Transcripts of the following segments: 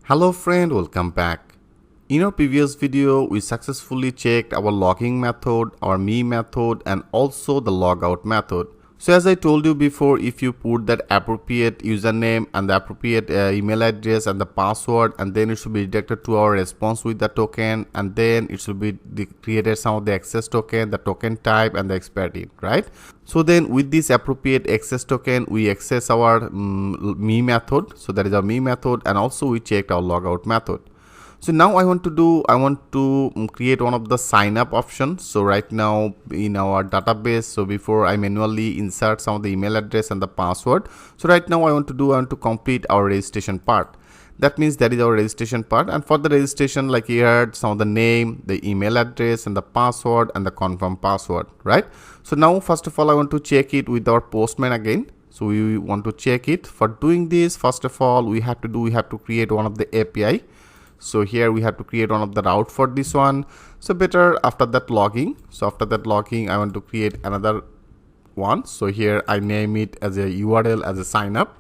Hello friend, welcome back. In our previous video, we successfully checked our logging method, our me method, and also the logout method. So as I told you before, if you put that appropriate username and the appropriate email address and the password, and then it should be redirected to our response with the token, and then it should be created some of the access token, the token type, and the expiry, right? So then with this appropriate access token, we access our me method. So that is our me method, and also we checked our logout method. So now I want to create one of the sign up options. So right now in our database, so before I manually insert some of the email address and the password. So right now I want to complete our registration part. That means that is our registration part, and for the registration, like here, some of the name, the email address, and the password, and the confirm password, right? So now first of all I want to check it with our postman again. So we want to check it. For doing this, first of all we have to create one of the API. So here we have to create one of the route for this one. So better after that logging. So after that logging, I want to create another one. So here I name it as a URL as a sign up.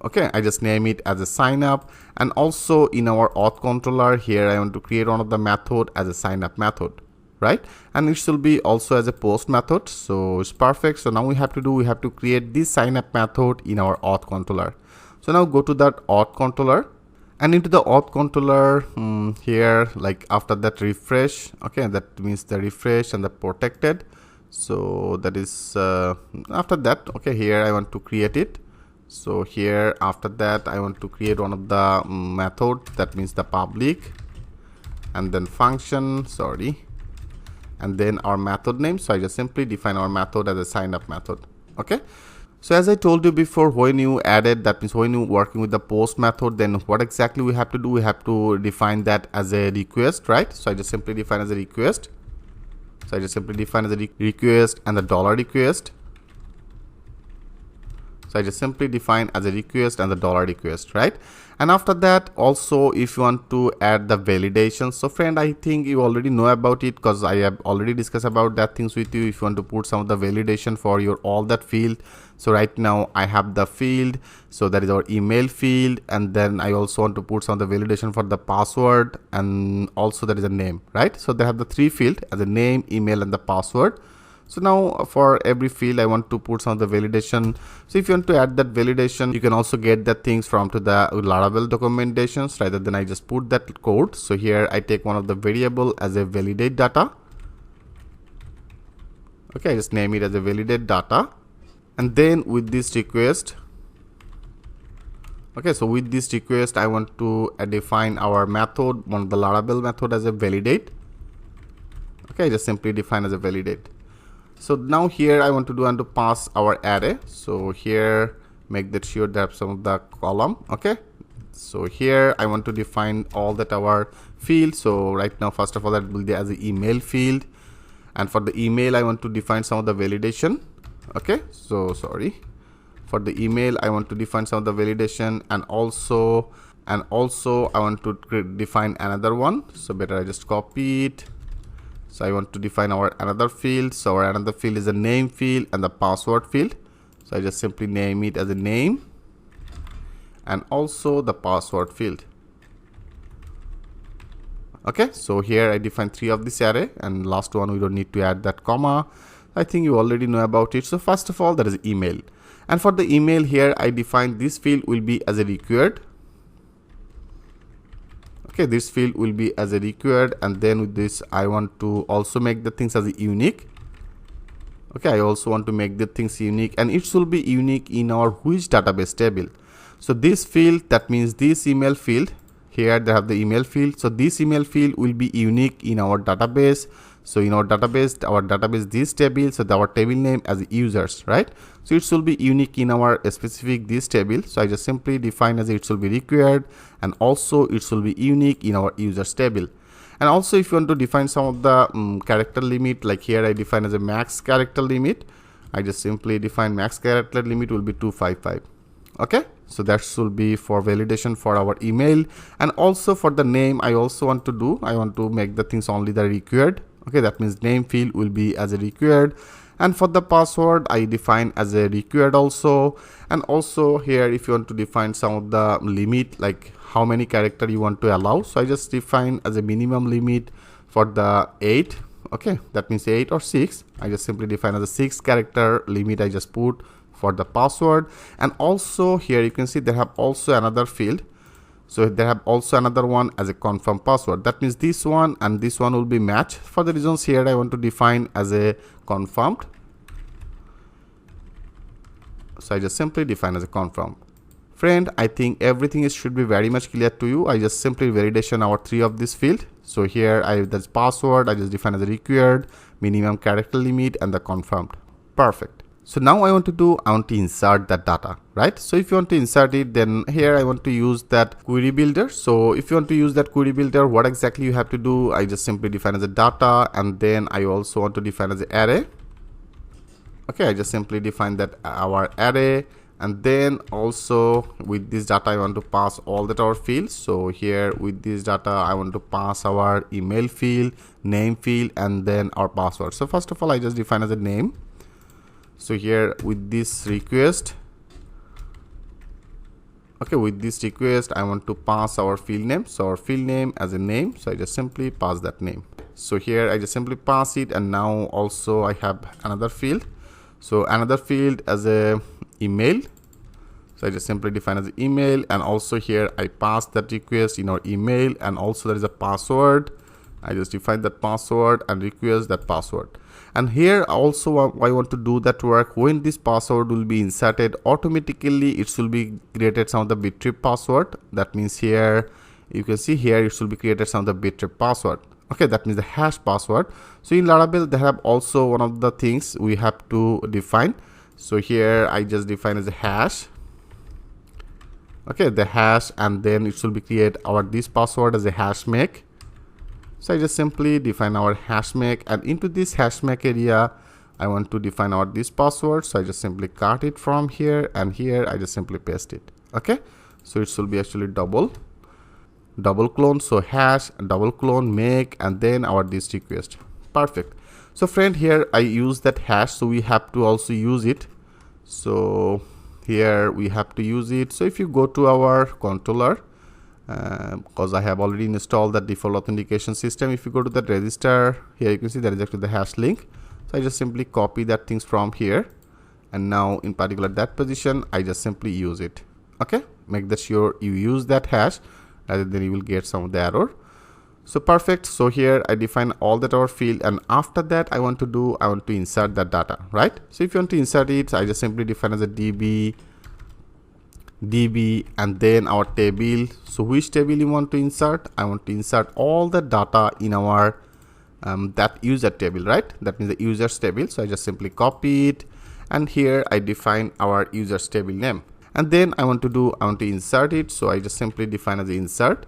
Okay, I just name it as a sign up. And also in our auth controller here, I want to create one of the method as a sign up method, right? And it should be also as a post method. So it's perfect. So now we have to create this sign up method in our auth controller. So now go to that auth controller, and into the auth controller here, like after that refresh. Okay, that means the refresh and the protected. So that is after that. Okay, here I want to create it. So here after that I want to create one of the method, that means the public, and then function, and then our method name. So I just simply define our method as a sign up method. Okay. So as I told you before, when you added, that means when you working with the post method, then what exactly we have to do? We have to define that as a request, right? So I just simply define as a request. So I just simply define as a request and the dollar request. So I just simply define as a request and the dollar request, right? And after that, also if you want to add the validation, so friend, I think you already know about it because I have already discussed about that things with you. If you want to put some of the validation for your all that field, so right now I have the field, so that is our email field, and then I also want to put some of the validation for the password, and also there is a name, right? So they have the three field as a name, email, and the password. So now for every field I want to put some of the validation. So if you want to add that validation, you can also get that things from to the Laravel documentations rather than I just put that code. So here I take one of the variable as a validate data. Okay, I just name it as a validate data, and then with this request. Okay, so with this request I want to define our method, one of the Laravel method as a validate. Okay, I just simply define as a validate. So now here I want to pass our array. So here make that sure that some of the column. Okay, so here I want to define all that our field. So right now first of all that will be as an email field, and for the email I want to define some of the validation. Okay, so for the email I want to define some of the validation, and also I want to define another one. So better I just copy it. So I want to define our another field. So our another field is a name field and the password field. So I just simply name it as a name, and also the password field. Okay, so here I define three of this array, and last one we don't need to add that comma. I think you already know about it. So first of all, that is email, and for the email here I define this field will be as a required. Okay, this field will be as a required, and then with this I want to also make the things as a unique. Okay, I also want to make the things unique, and it should be unique in our Vuejs database table. So this field, that means this email field, here they have the email field. So this email field will be unique in our database. So in our database this table, so our table name as users, right? So it should be unique in our specific this table. So I just simply define as it should be required, and also it should be unique in our users table. And also if you want to define some of the character limit, like here I define as a max character limit, I just simply define max character limit will be 255. Okay, so that should be for validation for our email. And also for the name I also want to make the things only the required. Okay, that means name field will be as a required, And for the password, I define as a required also. And also here, if you want to define some of the limit, like how many character you want to allow, so I just define as a minimum limit for the 8. Okay, that means 8 or 6. I just simply define as a 6 character limit I just put for the password. And also here you can see they have also another field. So they have also another one as a confirm password. That means this one and this one will be matched. For the reasons here, I want to define as a confirmed. So I just simply define as a confirmed. Friend, I think everything should be very much clear to you. I just simply validation our 3 of this field. So here that's password, I just define as a required, minimum character limit, and the confirmed. Perfect. So now I want to insert that data, right? So if you want to insert it, then here I want to use that query builder. So if you want to use that query builder, what exactly you have to do? I just simply define as a data, and then I also want to define as an array. Okay, I just simply define that our array, and then also with this data I want to pass all that our fields. So here with this data I want to pass our email field, name field, and then our password. So first of all, I just define as a name. So here with this request, okay, with this request I want to pass our field name. So our field name as a name, so I just simply pass that name. So here I just simply pass it, and now also I have another field. So another field as a email, so I just simply define as email, and also here I pass that request in our email, and also there is a password. I just define that password and request that password. And here also I want to do that work. When this password will be inserted, automatically it will be created some of the bit trip password. That means here you can see here it will be created some of the bit trip password. Okay, that means the hash password. So in Laravel they have also one of the things we have to define. So here I just define as a hash. Okay, the hash, and then it will be create our this password as a hash make. So I just simply define our hash make, and into this hash make area I want to define our this password. So I just simply cut it from here, and here I just simply paste it. Okay, so it will be actually double clone. So hash, double clone, make, and then our this request. Perfect. So friend, here I use that hash, so we have to also use it. So here we have to use it. So if you go to our controller, because I have already installed that default authentication system, if you go to that register, here you can see there is actually the hash link. So I just simply copy that things from here, and now in particular that position I just simply use it. Okay, make that sure you use that hash, rather than you will get some of the error. So perfect. So here I define all that our field, and after that I want to insert that data, right? So if you want to insert it, I just simply define as a db, and then our table. So which table you want to insert? I want to insert all the data in our that user table, right? That means the users table. So I just simply copy it, and here I define our users table name, and then I want to insert it. So I just simply define as insert.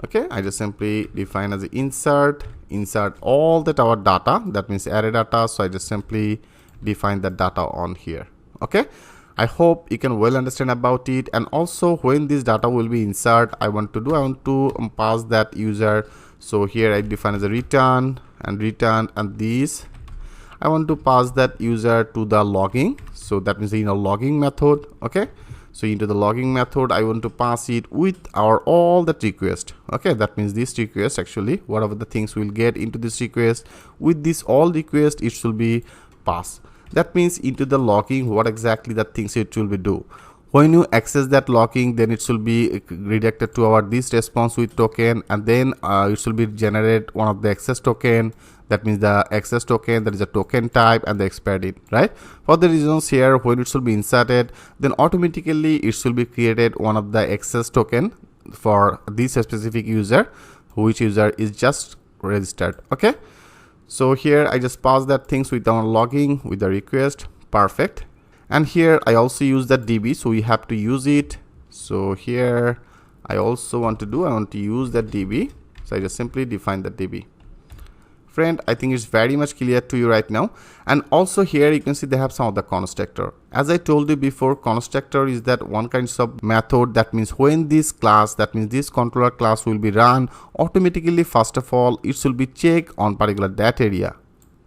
Okay, I just simply define as insert all that our data, that means array data. So I just simply define the data on here. Okay, I hope you can well understand about it. And also when this data will be insert, I want to pass that user. So here I define as a return, and this I want to pass that user to the logging. So that means logging method. Okay, so into the logging method I want to pass it with our all that request. Okay, that means this request, actually whatever the things we'll get into this request, with this all request it should be passed. That means into the logging what exactly the things it will be do. When you access that logging, then it will be redirected to our this response with token, and then it will be generate one of the access token. That means the access token, that is a token type, and the expire date, right? For the reasons here, when it will be inserted, then automatically it will be created one of the access token for this specific user, which user is just registered. Okay, so here I just pass that things with our logging with the request. Perfect. And here I also use that db, so we have to use it. So here I also want to use that db, so I just simply define that db. Friend, I think it's very much clear to you right now. And also here you can see they have some of the constructor. As I told you before, constructor is that one kind of method. That means when this class, that means this controller class will be run, automatically first of all it will be checked on particular that area.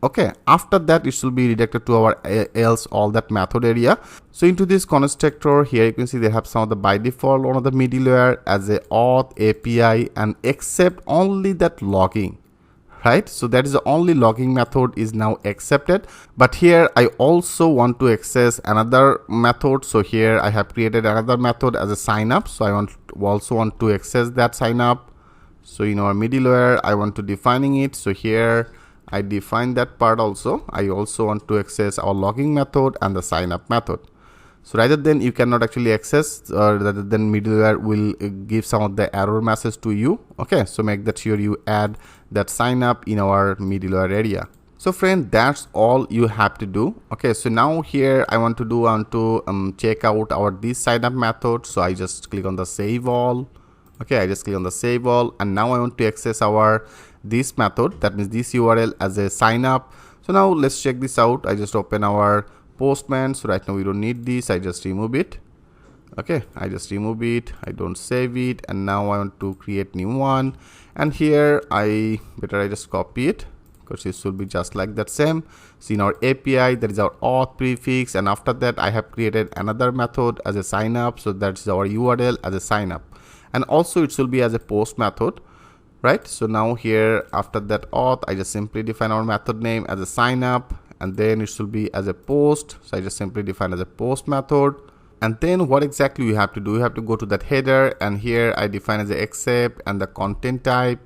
Okay, after that it should be redirected to our else all that method area. So into this constructor here you can see they have some of the by default one of the middleware as a auth API and accept only that logging, right? So that is the only logging method is now accepted. But here I also want to access another method. So here I have created another method as a sign up. So I also want to access that sign up. So in our middleware I want to defining it. So here I define that part also. I also want to access our logging method and the sign up method. So rather than you cannot actually access rather than middleware will give some of the error message to you. Okay, so make that sure you add that sign up in our middleware area. So friend, that's all you have to do. Okay, so now here I want to check out our this sign up method. So I just click on the save all. Okay, I just click on the save all, and now I want to access our this method, that means this URL as a sign up. So now let's check this out. I just open our Postman. So right now we don't need this, I just remove it. Okay, I just remove it, I don't save it, and now I want to create new one, and here I just copy it because it should be just like that same. So in our API there is our auth prefix, and after that I have created another method as a sign up. So that's our URL as a sign up, and also it should be as a post method, right? So now here after that auth I just simply define our method name as a sign up, and then it should be as a post. So I just simply define as a post method, and then what exactly you have to do, you have to go to that header, and here I define as a accept and the content type.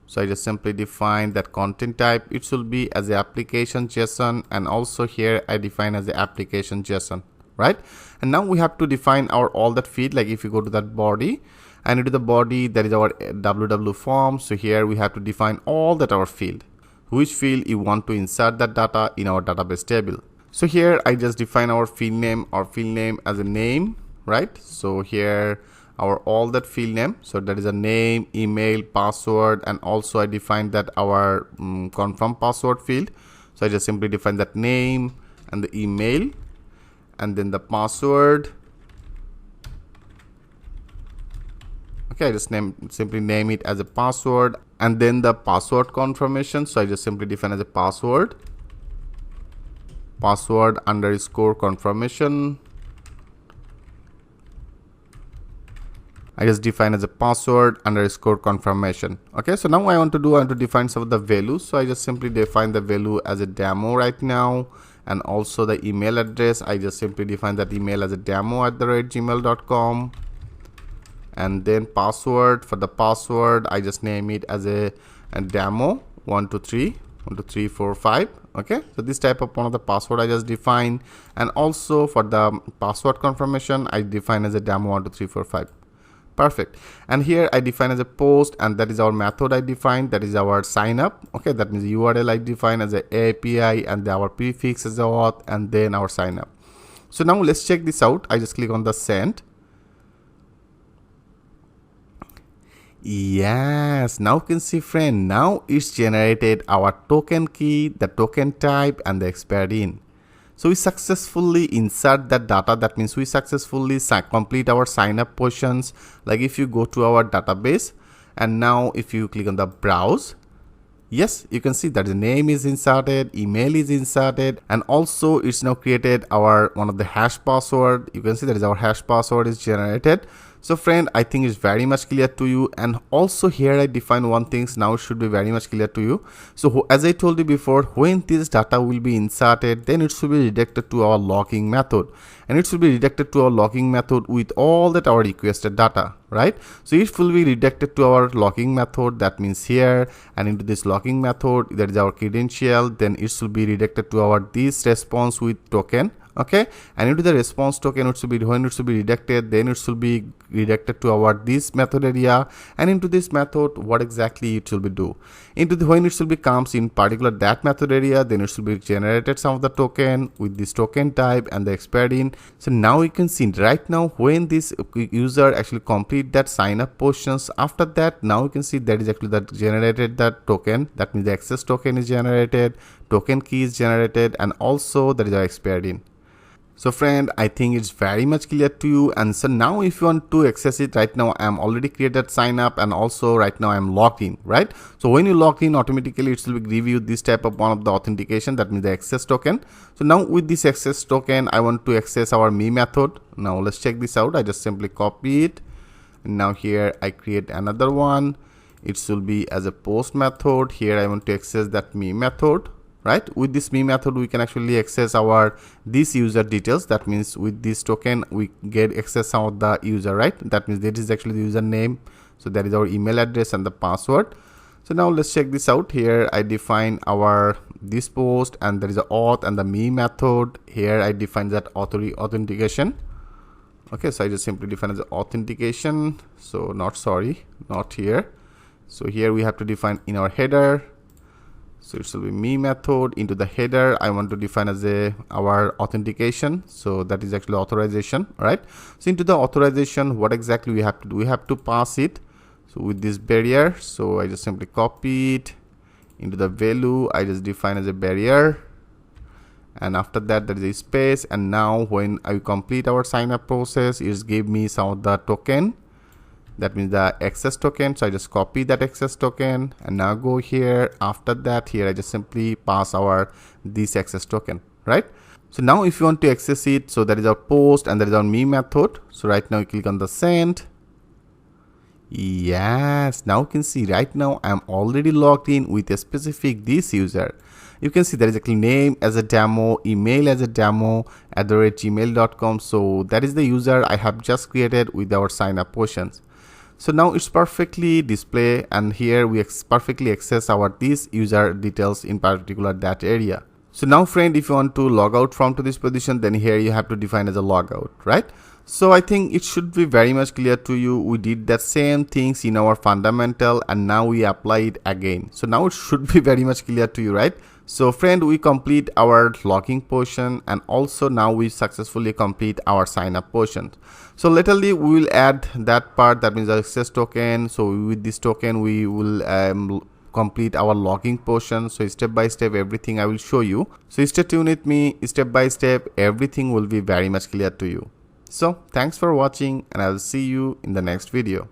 So I just simply define that content type, it should be as a application JSON, and also here I define as the application JSON, right? And now we have to define our all that field. Like if you go to that body, and into the body there is our www form. So here we have to define all that our field, which field you want to insert that data in our database table. So here I just define our field name as a name, right? So here our all that field name, so that is a name, email, password, and also I define that our confirm password field. So I just simply define that name and the email, and then the password. Okay, I just simply name it as a password, and then the password confirmation. So I just simply define as a password underscore confirmation. I just define as a password underscore confirmation. Okay, so now I want to define some of the values. So I just simply define the value as a demo right now, and also the email address. I just simply define that email as a demo@gmail.com. And then password, for the password I just name it as a demo 12345. Okay, so this type of one of the password I just define, and also for the password confirmation I define as a demo 12345. Perfect. And here I define as a post, and that is our method I define, that is our sign up. Okay, that means URL I define as a API, and our prefix as a auth, and then our sign up. So now let's check this out. I just click on the send. Yes, now you can see friend, now it's generated our token key, the token type, and the expired in. So we successfully insert that data. That means we successfully complete our sign up portions. Like if you go to our database, and now if you click on the browse, yes, you can see that the name is inserted, email is inserted, and also it's now created our one of the hash password. You can see that is our hash password is generated. So friend, I think it's very much clear to you, and also here I define one things now should be very much clear to you. So as I told you before, when this data will be inserted, then it should be redirected to our logging method, and it should be redirected to our logging method with all that our requested data, right? So it will be redirected to our logging method, that means here, and into this logging method that is our credential, then it should be redirected to our this response with token. Okay, and into the response token it should be, when it should be redirected, then it should be redirected to our this method area, and into this method what exactly it should be do, into the when it should be comes in particular that method area, then it should be generated some of the token with this token type and the expired in. So now you can see right now when this user actually complete that sign up portions, after that now you can see that is actually that generated that token, that means the access token is generated, token key is generated, and also there is our expired in. So friend, I think it's very much clear to you. And so now if you want to access it, right now I'm already created sign up, and also right now I'm logged in, right? So when you log in, automatically it will give you this type of one of the authentication, that means the access token. So now with this access token, I want to access our me method. Now let's check this out. I just simply copy it, and now here I create another one. It should be as a post method. Here I want to access that me method. Right, with this me method we can actually access our this user details. That means with this token we get access of the user, right? That means that is actually the username, so that is our email address and the password. So now let's check this out. Here I define our this post, and there is a auth and the me method. Here I define that authentication. Okay, so I just simply define as authentication. So not here. So here we have to define in our header. So it will be me method. Into the header I want to define as our authentication, so that is actually authorization, right? So into the authorization, what exactly we have to do, we have to pass it. So with this barrier, so I just simply copy it. Into the value I just define as a barrier, and after that there is a space. And now when I complete our sign up process, it give me some of the token, that means the access token. So I just copy that access token, and now go here. After that, here I just simply pass our this access token, right? So now if you want to access it, so that is our post and that is our me method. So right now you click on the send. Yes, now you can see right now I'm already logged in with a specific this user. You can see there is a name as a demo, email as a demo @gmail.com. So that is the user I have just created with our sign up portions. So now it's perfectly display, and here we perfectly access our this user details, in particular that area. So now friend, if you want to log out from to this position, then here you have to define as a logout, right? So I think it should be very much clear to you. We did that same things in our fundamental, and now we apply it again. So now it should be very much clear to you, right? So friend, we complete our logging portion, and also now we successfully complete our sign up portion. So laterally we will add that part, that means the access token. So with this token we will complete our logging portion. So step by step everything I will show you. So stay tuned with me, step by step everything will be very much clear to you. So thanks for watching, and I will see you in the next video.